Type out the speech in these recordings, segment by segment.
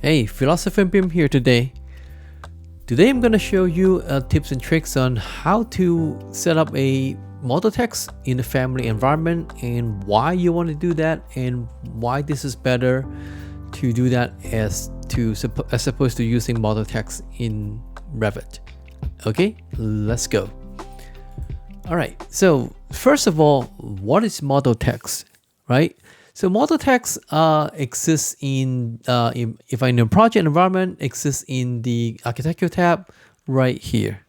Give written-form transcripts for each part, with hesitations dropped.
Hey, Philosophy Bim here today. Today I'm going to show you tips and tricks on how to set up a model text in a family environment and why you want to do that and why this is better to do that as opposed to using model text in Revit. Okay, let's go. All right, so first of all, what is model text, right? So model text exists if I'm in a project environment, exists in the architecture tab right here.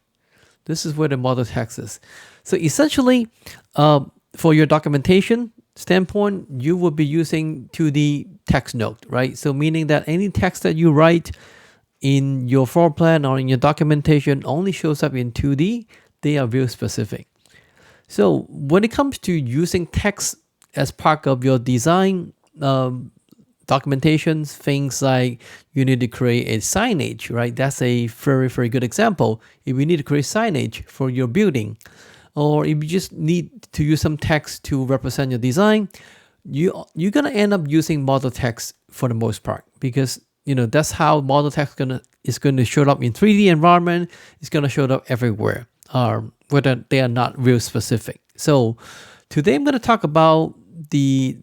This is where the model text is. So essentially, for your documentation standpoint, you will be using 2D text node, right? So meaning that any text that you write in your floor plan or in your documentation only shows up in 2D. They are view specific. So when it comes to using text as part of your design documentations, things like you need to create a signage, right? That's a very, very good example. If you need to create signage for your building, or if you just need to use some text to represent your design, you're gonna end up using model text for the most part, because that's how model text is going to show up in 3D environment. It's going to show up everywhere, whether they are not real specific. So today I'm going to talk about the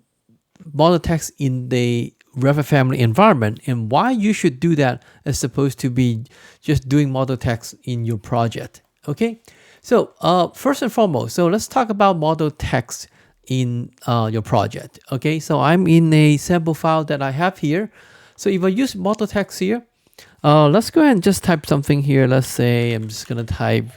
model text in the Revit family environment and why you should do that as opposed to be just doing model text in your project. Okay, so first and foremost, so let's talk about model text in your project. Okay, so I'm in a sample file that I have here. So if I use model text here, let's go ahead and just type something here. Let's say I'm just going to type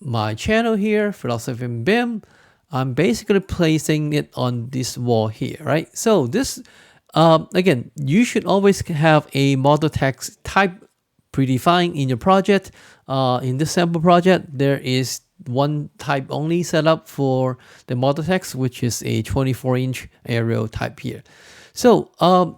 my channel here, Philosophy in BIM. I'm basically placing it on this wall here, right? So this, again, you should always have a model text type predefined in your project. In this sample project, there is one type only set up for the model text, which is a 24-inch aerial type here. So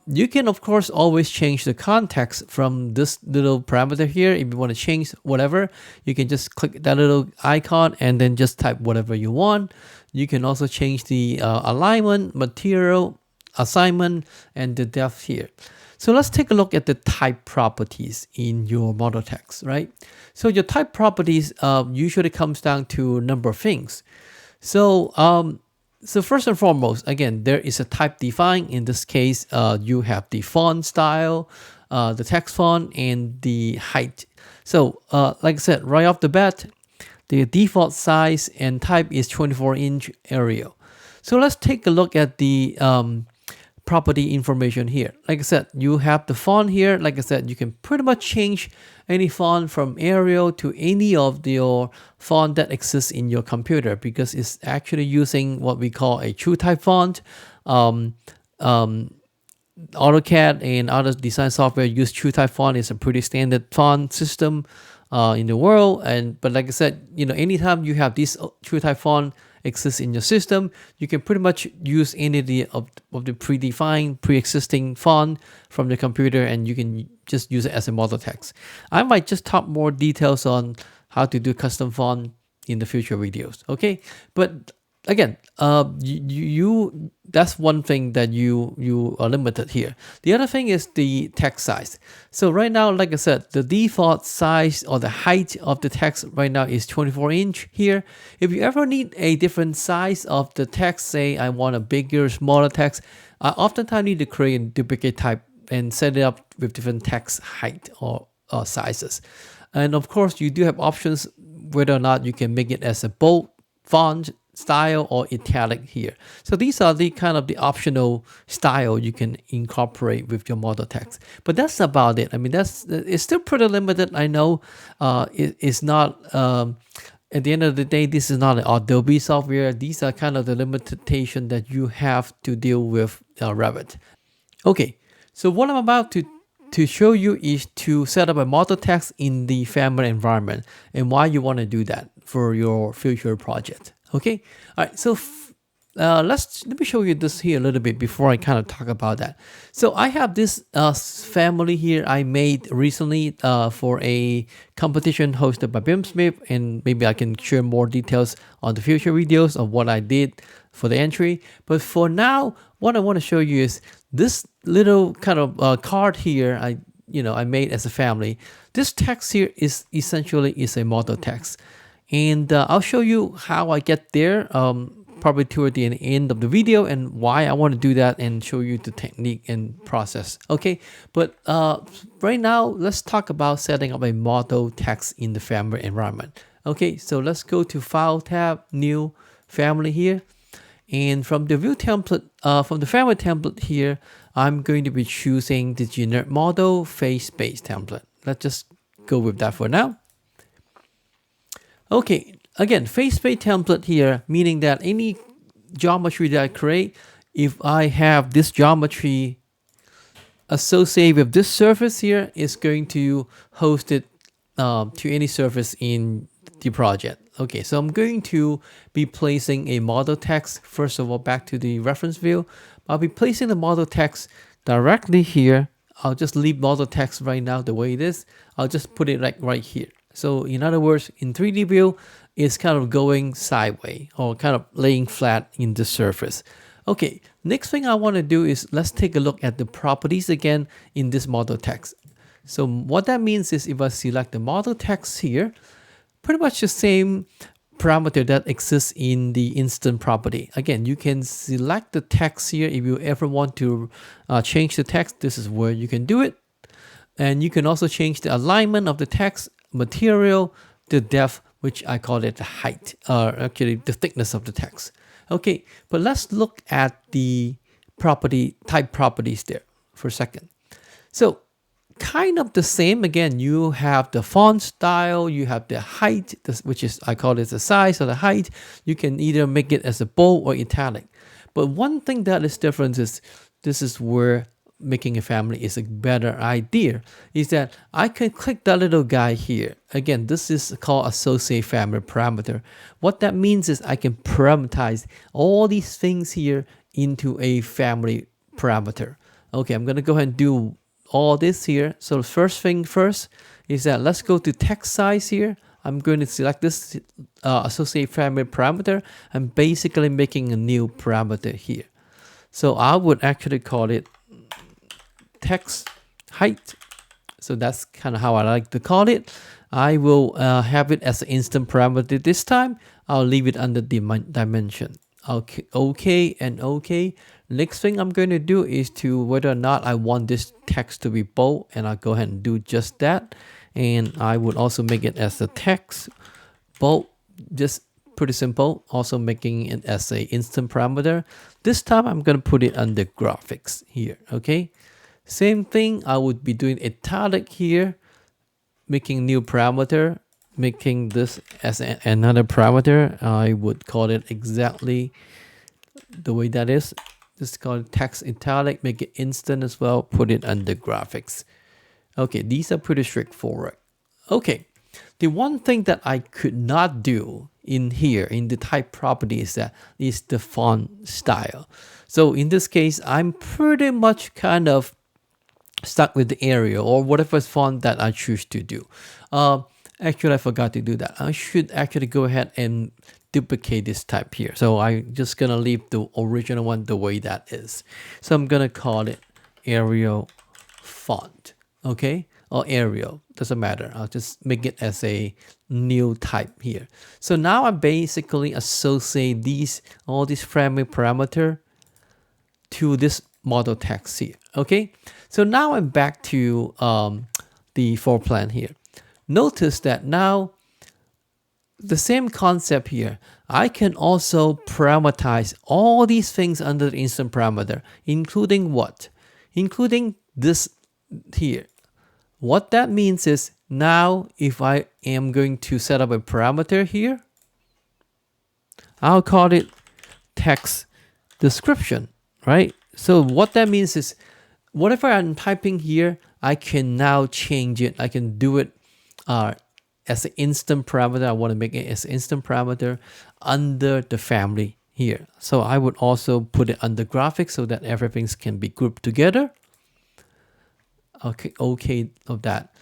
you can, of course, always change the context from this little parameter here. If you want to change whatever, you can just click that little icon and then just type whatever you want. You can also change the alignment, material, assignment, and the depth here. So let's take a look at the type properties in your model text, right? So your type properties usually comes down to a number of things. So so first and foremost, again, there is a type defined. In this case, you have the font style, the text font, and the height. So like I said, right off the bat, the default size and type is 24-inch Arial. So let's take a look at the property information here. Like I said, you have the font here. Like I said, you can pretty much change any font from Arial to any of your font that exists in your computer, because it's actually using what we call a true type font. AutoCAD and other design software use true type font. It's a pretty standard font system in the world. But like I said, anytime you have this true type font exists in your system, you can pretty much use any of the predefined, pre-existing font from the computer, and you can just use it as a model text. I might just talk more details on how to do custom font in the future videos. Okay, but again, that's one thing that you are limited here. The other thing is the text size. So right now, like I said, the default size or the height of the text right now is 24-inch here. If you ever need a different size of the text, say I want a bigger, smaller text, I oftentimes need to create a duplicate type and set it up with different text height or sizes. And of course, you do have options whether or not you can make it as a bold font style or italic here. So these are the kind of the optional style you can incorporate with your model text. But that's about it. I mean, it's still pretty limited. I know it's not, at the end of the day, this is not an Adobe software. These are kind of the limitation that you have to deal with Revit. Okay, so what I'm about to show you is to set up a model text in the family environment and why you want to do that for your future project. Okay, all right, so let me show you this here a little bit before I kind of talk about that. So I have this family here I made recently for a competition hosted by BIMsmith, and maybe I can share more details on the future videos of what I did for the entry. But for now, what I want to show you is this little kind of card here I made as a family. This text here is essentially is a model text, and I'll show you how I get there probably toward the end of the video, and why I want to do that, and show you the technique and process. Okay, but right now let's talk about setting up a model text in the family environment. Okay, so let's go to File tab, New, Family here. And from the view template, from the family template here, I'm going to be choosing the generic model face-based template. Let's just go with that for now. Okay, again, face-based template here, meaning that any geometry that I create, if I have this geometry associated with this surface here, is going to host it to any surface in the project. Okay, so I'm going to be placing a model text. First of all, back to the reference view. I'll be placing the model text directly here. I'll just leave model text right now the way it is. I'll just put it like right here. So in other words, in 3D view, it's kind of going sideways or kind of laying flat in the surface. Okay, next thing I want to do is let's take a look at the properties again in this model text. So what that means is if I select the model text here, pretty much the same parameter that exists in the instant property. Again, you can select the text here. If you ever want to change the text, this is where you can do it. And you can also change the alignment of the text, material, the depth, which I call it the height, or actually the thickness of the text. Okay, but let's look at the property type properties there for a second. So kind of the same. Again, you have the font style, you have the height, which is, I call it the size or the height. You can either make it as a bold or italic. But one thing that is different is, this is where making a family is a better idea, is that I can click that little guy here. Again, this is called associate family parameter. What that means is I can parameterize all these things here into a family parameter. Okay, I'm going to go ahead and do all this here. So the first thing first is that let's go to text size here. I'm going to select this associate family parameter. I'm basically making a new parameter here. So I would actually call it text height. So that's kind of how I like to call it. I will have it as an instant parameter this time. I'll leave it under dimension. Okay and okay. Next thing I'm going to do is to whether or not I want this text to be bold, and I'll go ahead and do just that. And I would also make it as a text bold, just pretty simple. Also making it as a instant parameter. This time I'm going to put it under graphics here. Okay, same thing. I would be doing italic here, making new parameter, making this as another parameter. I would call it exactly the way that is. Just call it text italic, make it instant as well, put it under graphics. Okay, these are pretty straightforward. Okay, the one thing that I could not do in here, in the type property, is the font style. So in this case, I'm pretty much kind of stuck with the Arial or whatever font that I choose to do. Actually, I forgot to do that. I should actually go ahead and duplicate this type here. So I'm just gonna leave the original one the way that is. So I'm gonna call it Arial font, okay? Or Arial, doesn't matter. I'll just make it as a new type here. So now I basically associate all these family parameter to this model text here, okay? So now I'm back to the floor plan here. Notice that now the same concept here. I can also parameterize all these things under the instant parameter, including what? Including this here. What that means is now if I am going to set up a parameter here, I'll call it text description, right? So what that means is whatever I'm typing here, I can now change it. I can do it as an instant parameter. I want to make it as an instant parameter under the family here. So I would also put it under graphics so that everything can be grouped together. Okay of that.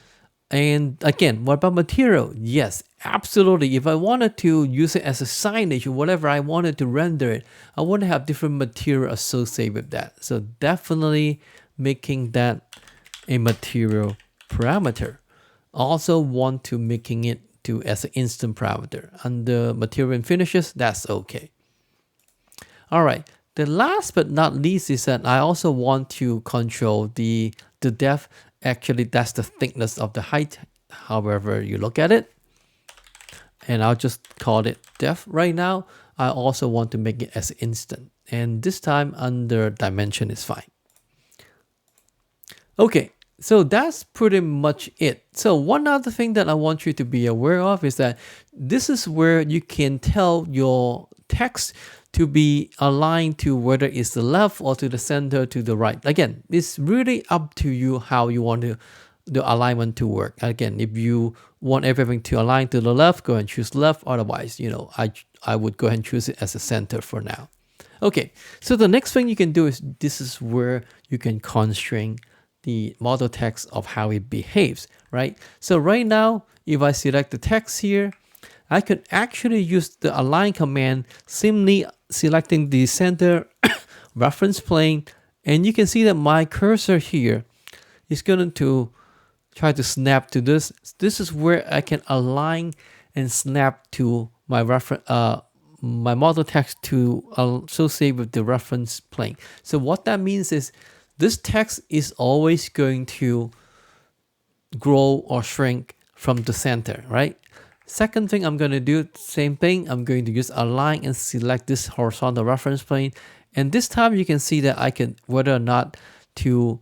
And again, what about material? Yes, absolutely. If I wanted to use it as a signage or whatever I wanted to render it, I want to have different material associated with that. So definitely making that a material parameter. Also want to making it to as an instant parameter. Under material and finishes, that's okay. All right. The last but not least is that I also want to control the depth. Actually, that's the thickness of the height, however you look at it. And I'll just call it depth right now. I also want to make it as instant. And this time under dimension is fine. Okay, so that's pretty much it. So one other thing that I want you to be aware of is that this is where you can tell your text to be aligned to whether it's the left or to the center to the right. Again, it's really up to you how you want the alignment to work. Again, if you want everything to align to the left, go and choose left. Otherwise, I would go ahead and choose it as a center for now. Okay, so the next thing you can do is this is where you can constrain the model text of how it behaves, right? So right now, if I select the text here, I could actually use the align command, simply selecting the center reference plane, and you can see that my cursor here is going to try to snap to this. This is where I can align and snap to my my model text to associate with the reference plane. So what that means is this text is always going to grow or shrink from the center, right? Second thing I'm going to do, same thing. I'm going to use align and select this horizontal reference plane. And this time you can see that I can, whether or not to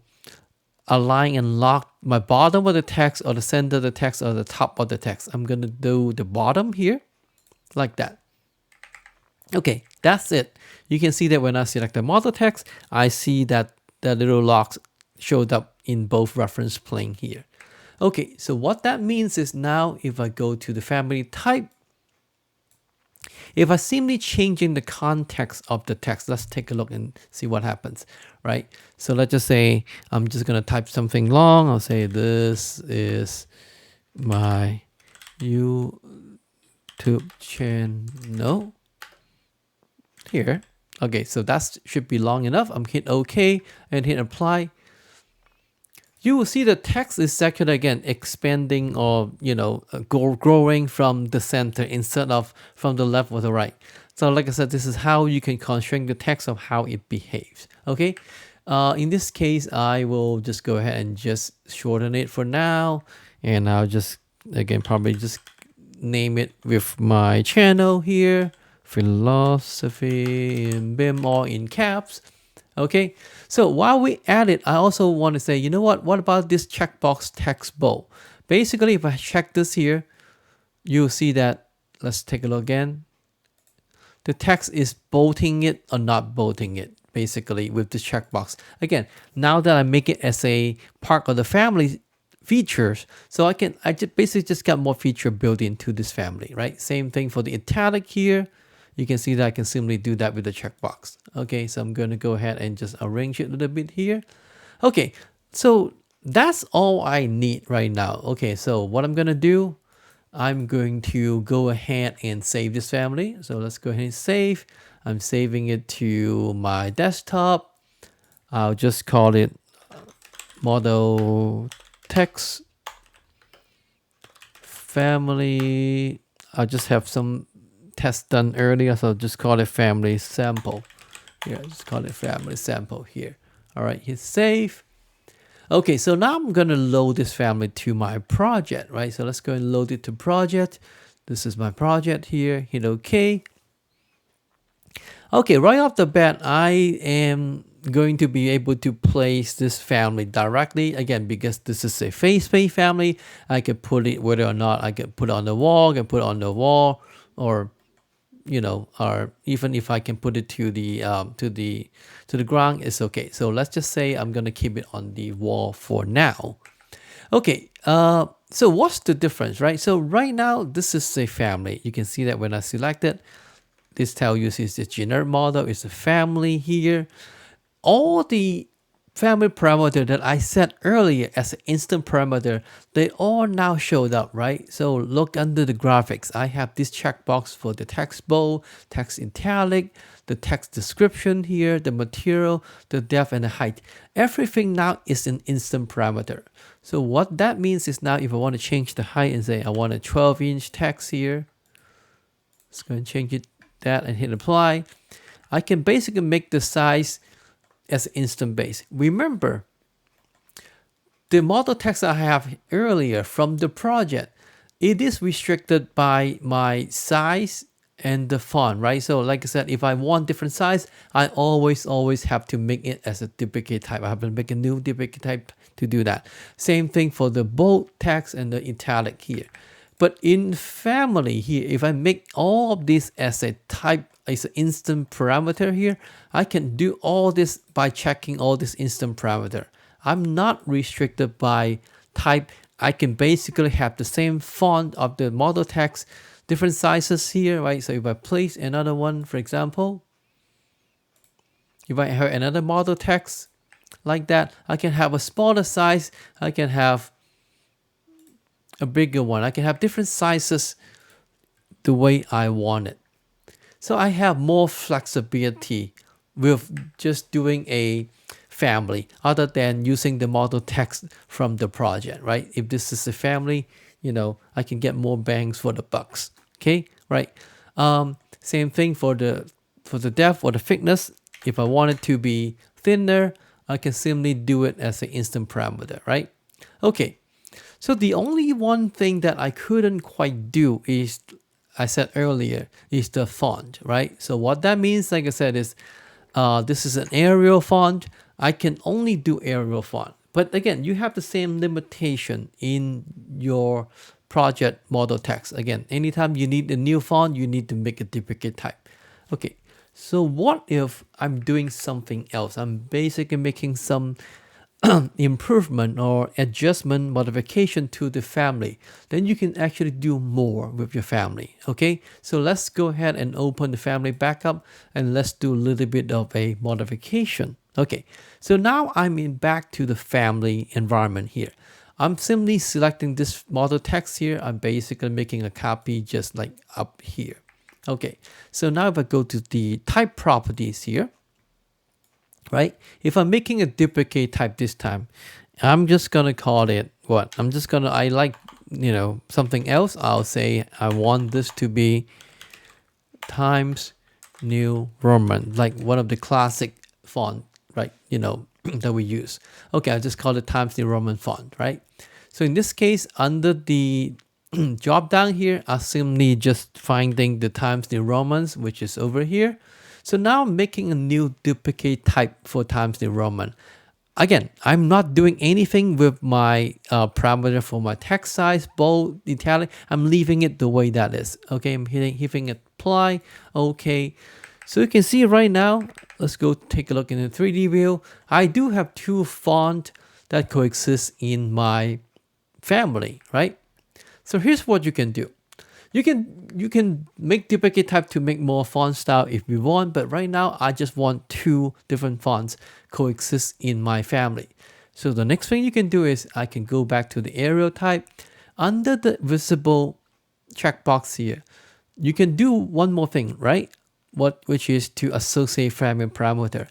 align and lock my bottom of the text or the center of the text or the top of the text. I'm going to do the bottom here like that. Okay, that's it. You can see that when I select the model text, I see that the little locks showed up in both reference plane here. Okay, so what that means is now if I go to the family type, if I simply changing the context of the text, let's take a look and see what happens, right? So let's just say I'm just gonna type something long. I'll say this is my YouTube channel here. Okay, so that should be long enough. I'm hit OK and hit apply. You will see the text is actually again expanding or growing from the center instead of from the left or the right. So like I said, this is how you can constrain the text of how it behaves. Okay, in this case, I will just go ahead and just shorten it for now, and I'll just again probably just name it with my channel here, Philosophy in BIM, or in caps. Okay, so while we add it, I also want to say, you know what about this checkbox text bold? Basically, if I check this here, you'll see that, let's take a look again. The text is bolting it or not bolting it, basically, with the checkbox. Again, now that I make it as a part of the family features, so I basically just got more feature built into this family, right? Same thing for the italic here. You can see that I can simply do that with the checkbox. Okay, so I'm going to go ahead and just arrange it a little bit here. Okay, so that's all I need right now. Okay, so what I'm going to do, I'm going to go ahead and save this family. So let's go ahead and save. I'm saving it to my desktop. I'll just call it model text family. I'll just have some test done earlier, so I'll just call it family sample. Here, just call it family sample here. All right, hit save. Okay, so now I'm gonna load this family to my project, right? So let's go and load it to project. This is my project here, hit OK. Okay, right off the bat, I am going to be able to place this family directly. Again, because this is a face space family, I can put it, whether or not I can put it on the wall, I can put it on the wall, or or even if I can put it to the ground, it's okay. So let's just say I'm gonna keep it on the wall for now. Okay, so what's the difference, right? So right now this is a family. You can see that when I select it, this tells you it's the generic model, it's a family here. All the family parameter that I set earlier as an instant parameter, they all now showed up, right? So look under the graphics. I have this checkbox for the text bold, text italic, the text description here, the material, the depth, and the height. Everything now is an instant parameter. So what that means is now if I want to change the height and say I want a 12-inch text here, let's go and change it that and hit apply. I can basically make the size as instant base. Remember, the model text I have earlier from the project, it is restricted by my size and the font, right? So like I said, if I want different size, I always have to make it as a duplicate type. I have to make a new duplicate type to do that. Same thing for the bold text and the italic here. But in family here, if I make all of this as a type, as an instant parameter here, I can do all this by checking all this instant parameter. I'm not restricted by type. I can basically have the same font of the model text, different sizes here, right? So if I place another one, for example, if I have another model text like that, I can have a smaller size. I can have a bigger one. I can have different sizes the way I want it. So I have more flexibility with just doing a family other than using the model text from the project, right? If this is a family, I can get more bangs for the bucks. Okay, right? Same thing for the depth or the thickness. If I want it to be thinner, I can simply do it as an instant parameter, right? Okay. So the only one thing that I couldn't quite do is, I said earlier, is the font, right? So what that means, like I said, is this is an Arial font. I can only do Arial font. But again, you have the same limitation in your project model text. Again, anytime you need a new font, you need to make a duplicate type. Okay, so what if I'm doing something else? I'm basically making some improvement or adjustment modification to the family. Then you can actually do more with your family. Okay, so let's go ahead and open the family backup and let's do a little bit of a modification. Okay, so now I'm back to the family environment here. I'm simply selecting this model text here. I'm basically making a copy just like up here. Okay, so now if I go to the type properties here, right? If I'm making a duplicate type this time, I'm just gonna call it what? I like, something else. I'll say I want this to be Times New Roman, like one of the classic font, right? That we use. Okay, I'll just call it Times New Roman font, right? So in this case, under the drop down here, I'm simply just finding the Times New Romans, which is over here. So now I'm making a new duplicate type for Times New Roman. Again, I'm not doing anything with my parameter for my text size, bold, italic. I'm leaving it the way that is. Okay, I'm hitting apply. Okay, so you can see right now, let's go take a look in the 3D view. I do have two fonts that coexist in my family, right? So here's what you can do. You can make duplicate type to make more font style if you want, but right now I just want two different fonts coexist in my family. So the next thing you can do is I can go back to the Arial type. Under the visible checkbox here, you can do one more thing, right? Which is to associate family parameter.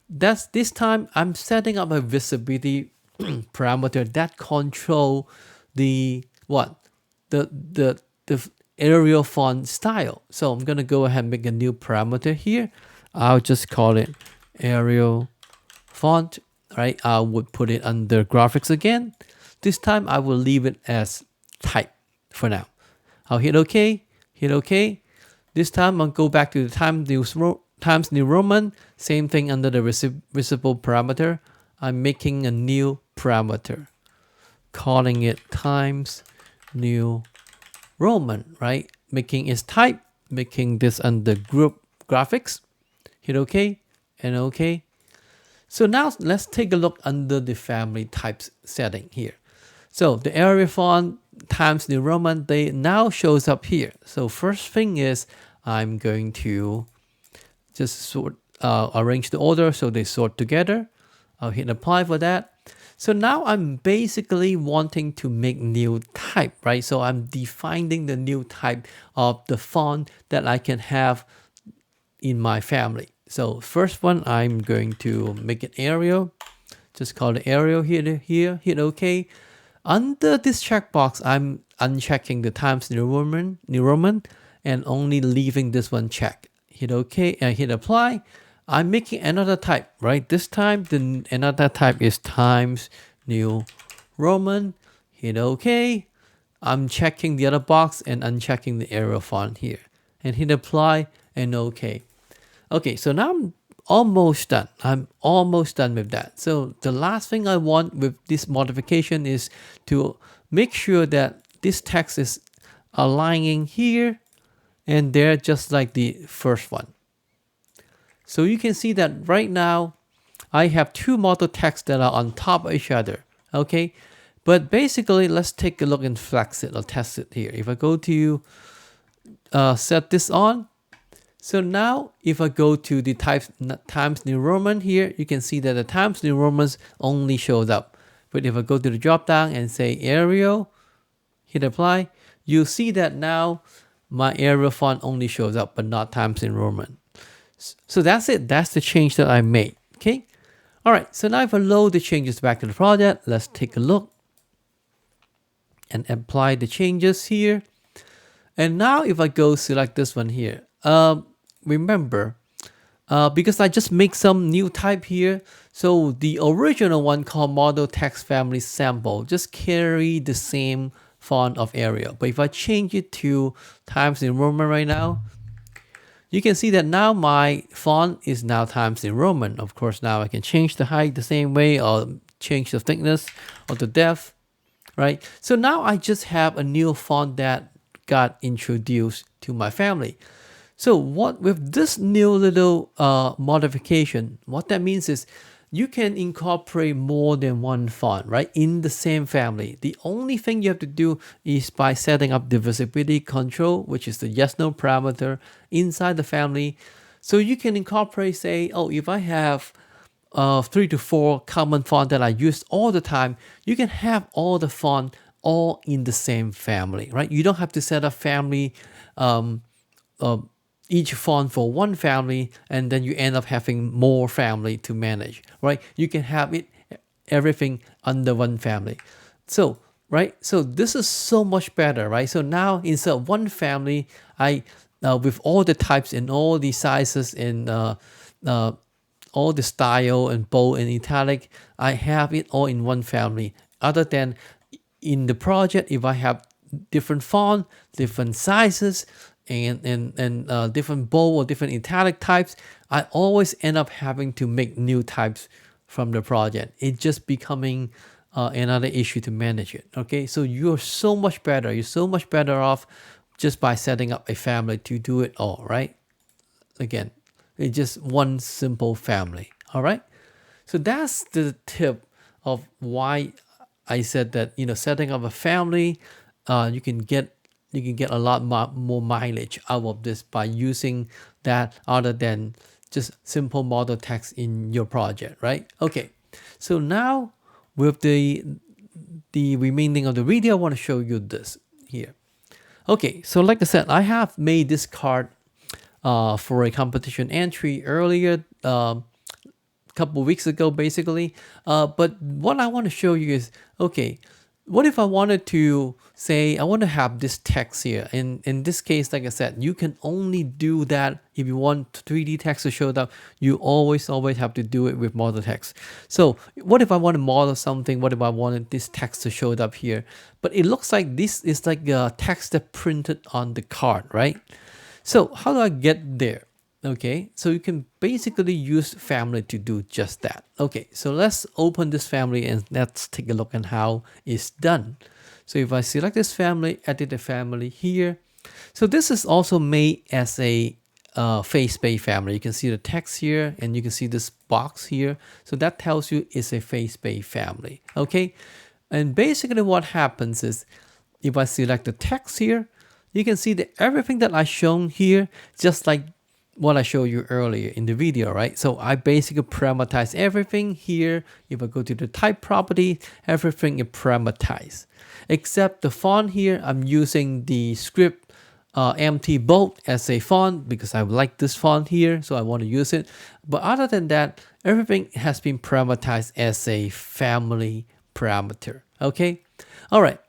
This time I'm setting up a visibility parameter that control the Arial font style. So I'm gonna go ahead and make a new parameter here. I'll just call it Arial font, right? I would put it under graphics again. This time I will leave it as type for now. I'll hit OK, hit OK. This time I'll go back to the Times New Roman. Same thing under the visible parameter. I'm making a new parameter, calling it Times New Roman, right? Making its type, making this under group graphics. Hit OK and OK. So now let's take a look under the family types setting here. So the Arial font Times New Roman, they now shows up here. So first thing is I'm going to just arrange the order so they sort together. I'll hit apply for that. So now I'm basically wanting to make new type, right? So I'm defining the new type of the font that I can have in my family. So first one, I'm going to make it Arial. Just call it Arial here, hit OK. Under this checkbox, I'm unchecking the Times New Roman and only leaving this one checked. Hit OK and hit apply. I'm making another type, right? This time, another type is Times New Roman. Hit OK. I'm checking the other box and unchecking the Arial font here. And hit apply and OK. Okay, so now I'm almost done. I'm almost done with that. So the last thing I want with this modification is to make sure that this text is aligning here and there just like the first one. So you can see that right now I have two model texts that are on top of each other. Okay, but basically let's take a look and flex it or test it here. If I go to set this on, so now if I go to the Times New Roman here, you can see that the Times New Romans only shows up. But if I go to the drop down and say Arial, hit apply, you'll see that now my Arial font only shows up, but not Times New Roman. So that's it. That's the change that I made. Okay. All right. So now if I load the changes back to the project, let's take a look and apply the changes here. And now if I go select this one here, remember, because I just make some new type here, so the original one called model text family sample just carry the same font of Arial. But if I change it to Times New Roman right now, you can see that now my font is now Times New Roman. Of course, now I can change the height the same way or change the thickness or the depth, right? So now I just have a new font that got introduced to my family. So what with this new little modification, what that means is you can incorporate more than one font, right, in the same family. The only thing you have to do is by setting up the visibility control, which is the yes/no parameter inside the family. So you can incorporate, say, oh, if I have 3 to 4 common font that I use all the time, you can have all the font all in the same family, right? You don't have to set up family each font for one family and then you end up having more family to manage, right? You can have everything under one family. So, right? So this is so much better, right? So now instead of one family, I with all the types and all the sizes and all the style and bold and italic, I have it all in one family. Other than in the project, if I have different font, different sizes, and different bold or different italic types, I always end up having to make new types from the project. It's just becoming another issue to manage it. Okay, so you're so much better. You're so much better off just by setting up a family to do it all, right? Again, it's just one simple family. All right. So that's the tip of why I said that, setting up a family, you can get a lot more mileage out of this by using that other than just simple model text in your project, right? Okay, so now with the remaining of the video, I want to show you this here. Okay, so like I said, I have made this card for a competition entry earlier, couple weeks ago basically, but what I want to show you is, okay, what if I wanted to say I want to have this text here? In this case, like I said, you can only do that if you want 3D text to show up. You always have to do it with model text. So what if I want to model something? What if I wanted this text to show up here? But it looks like this is like a text that printed on the card, right? So how do I get there? Okay, so you can basically use family to do just that. Okay, so let's open this family and let's take a look at how it's done. So if I select this family, edit the family here. So this is also made as a face-based family. You can see the text here and you can see this box here. So that tells you it's a face-based family. Okay, and basically what happens is if I select the text here, you can see that everything that I've shown here, just like what I showed you earlier in the video, right? So I basically parameterize everything here. If I go to the type property, everything is parameterized. Except the font here, I'm using the script MT bold as a font because I like this font here, so I want to use it. But other than that, everything has been parameterized as a family parameter, okay? All right,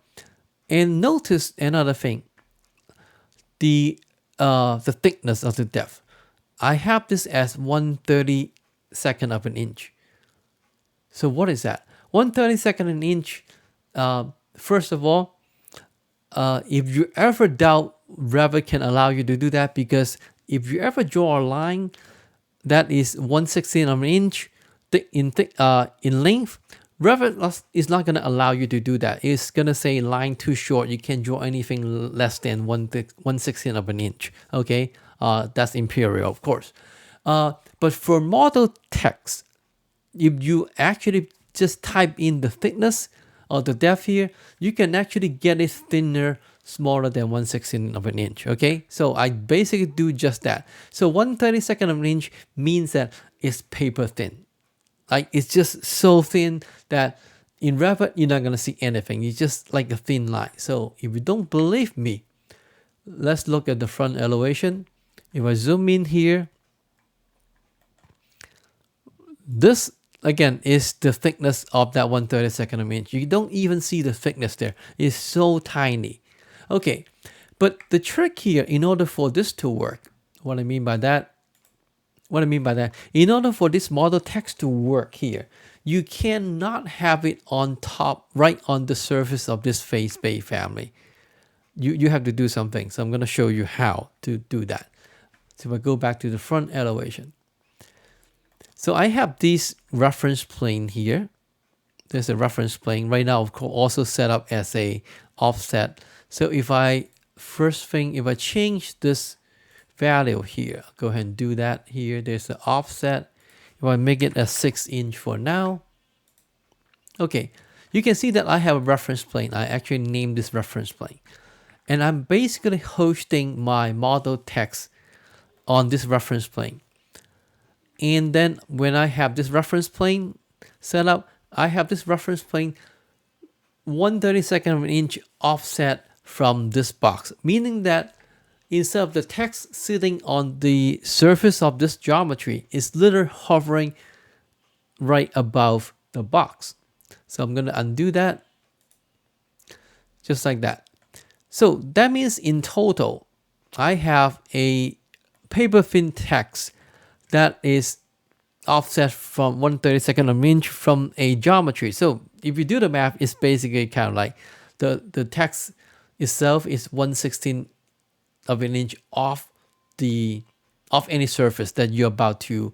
and notice another thing, the thickness of the depth. I have this as 1/32 of an inch. So what is that? 1/32 of an inch. First of all, if you ever doubt Revit can allow you to do that, because if you ever draw a line that is 1/16 of an inch in length, Revit is not going to allow you to do that. It's going to say line too short. You can't draw anything less than 1/16 of an inch. Okay, that's imperial, of course. But for model text, if you actually just type in the thickness or the depth here, you can actually get it thinner, smaller than 1/16 of an inch. Okay, so I basically do just that. So 1/32 of an inch means that it's paper thin. Like, it's just so thin that in Revit you're not gonna see anything. It's just like a thin line. So if you don't believe me, let's look at the front elevation. If I zoom in here, this again is the thickness of that 1/32 of an inch. You don't even see the thickness there. It's so tiny. Okay, but the trick here, in order for this to work, what I mean by that, in order for this model text to work here, you cannot have it on top, right on the surface of this face bay family. You have to do something. So I'm going to show you how to do that. So if I go back to the front elevation. So I have this reference plane here. There's a reference plane right now, of course, also set up as a offset. So if I change this value here, go ahead and do that here. There's the offset. If I make it a 6" for now, okay, you can see that I have a reference plane. I actually named this reference plane, and I'm basically hosting my model text on this reference plane. And then when I have this reference plane set up, I have this reference plane 1/32 of an inch offset from this box, meaning that instead of the text sitting on the surface of this geometry, it's literally hovering right above the box. So I'm going to undo that, just like that. So that means in total, I have a paper thin text that is offset from 1/32 of an inch from a geometry. So if you do the math, it's basically kind of like the text itself is 1/16 of an inch off any surface that you're about to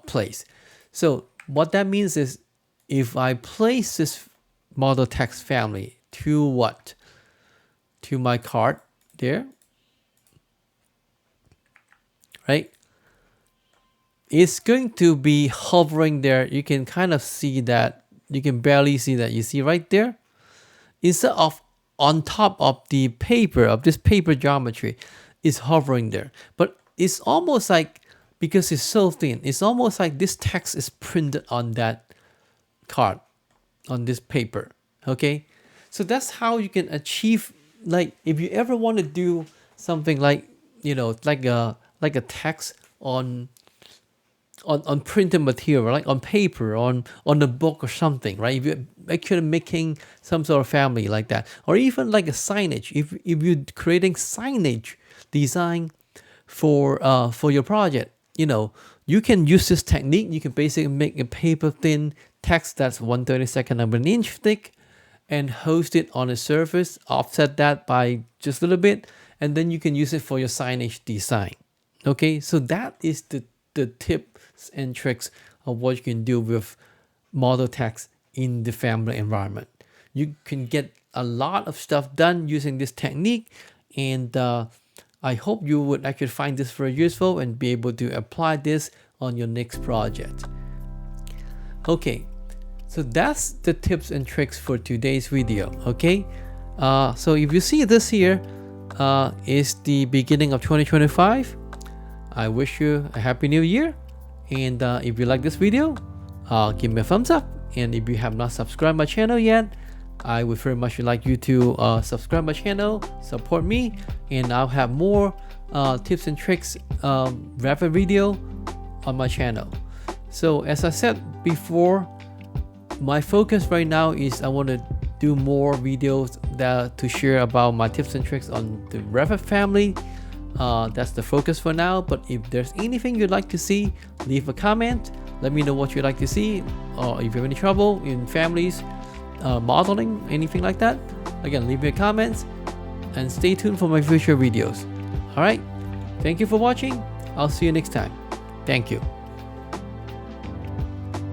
place. So what that means is, if I place this model text family to my card there, right? It's going to be hovering there. You can kind of see that. You can barely see that. You see right there? Instead of on top of the paper, of this paper geometry, is hovering there. But it's almost like, because it's so thin, it's almost like this text is printed on that card, on this paper. Okay? So that's how you can achieve, like, if you ever want to do something like, like a text on printed material, like on paper, on a book or something, right? If you're actually making some sort of family like that, or even like a signage, if you're creating signage design for your project, you can use this technique. You can basically make a paper thin text that's 1/32 of an inch thick, and host it on a surface, offset that by just a little bit, and then you can use it for your signage design. Okay, so that is the tips and tricks of what you can do with model text in the family environment. You can get a lot of stuff done using this technique, and I hope you would actually find this very useful and be able to apply this on your next project. Okay, so that's the tips and tricks for today's video. Okay, so if you see this here is the beginning of 2025. I wish you a happy new year. And if you like this video, give me a thumbs up. And if you have not subscribed my channel yet, I would very much like you to subscribe my channel, support me, and I'll have more tips and tricks Revit video on my channel. So as I said before, my focus right now is I want to do more videos to share about my tips and tricks on the Revit family. That's the focus for now, but if there's anything you'd like to see, leave a comment. Let me know what you'd like to see, or if you have any trouble in families, modeling, anything like that. Again, leave me a comment and stay tuned for my future videos. Alright, thank you for watching. I'll see you next time. Thank you.